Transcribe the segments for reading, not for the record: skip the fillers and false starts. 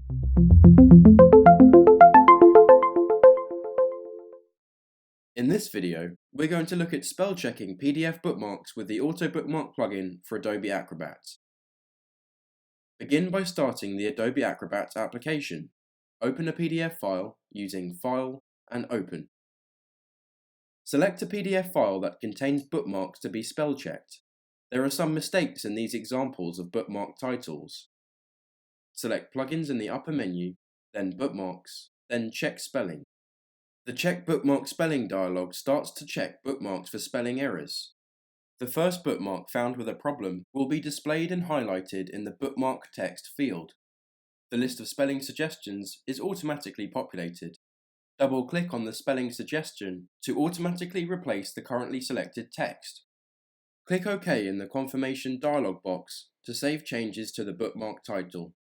In this video, we're going to look at spell checking PDF bookmarks with the AutoBookmark plugin for Adobe Acrobat. Begin by starting the Adobe Acrobat application. Open a PDF file using File and Open. Select a PDF file that contains bookmarks to be spell checked. There are some mistakes in these examples of bookmark titles. Select Plugins in the upper menu, then Bookmarks, then Check Spelling. The Check Bookmark Spelling dialog starts to check bookmarks for spelling errors. The first bookmark found with a problem will be displayed and highlighted in the bookmark text field. The list of spelling suggestions is automatically populated. Double-click on the spelling suggestion to automatically replace the currently selected text. Click OK in the confirmation dialog box to save changes to the bookmark title.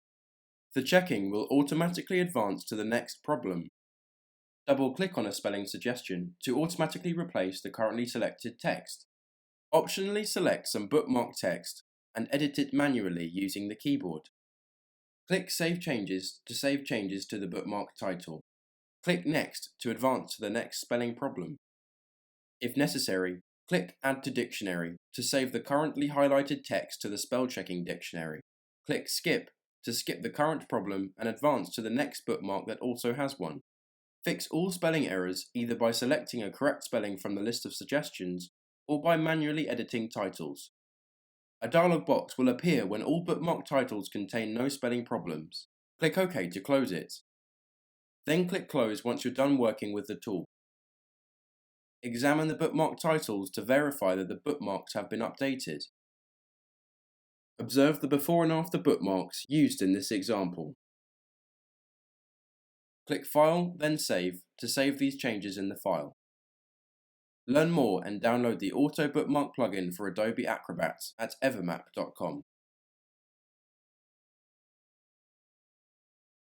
The checking will automatically advance to the next problem. Double-click on a spelling suggestion to automatically replace the currently selected text. Optionally select some bookmark text and edit it manually using the keyboard. Click Save Changes to save changes to the bookmark title. Click Next to advance to the next spelling problem. If necessary, click Add to Dictionary to save the currently highlighted text to the spell checking dictionary. Click Skip to skip the current problem and advance to the next bookmark that also has one. Fix all spelling errors either by selecting a correct spelling from the list of suggestions or by manually editing titles. A dialog box will appear when all bookmark titles contain no spelling problems. Click OK to close it. Then click Close once you're done working with the tool. Examine the bookmark titles to verify that the bookmarks have been updated. Observe the before and after bookmarks used in this example. Click File, then Save to save these changes in the file. Learn more and download the AutoBookmark plugin for Adobe Acrobat at evermap.com.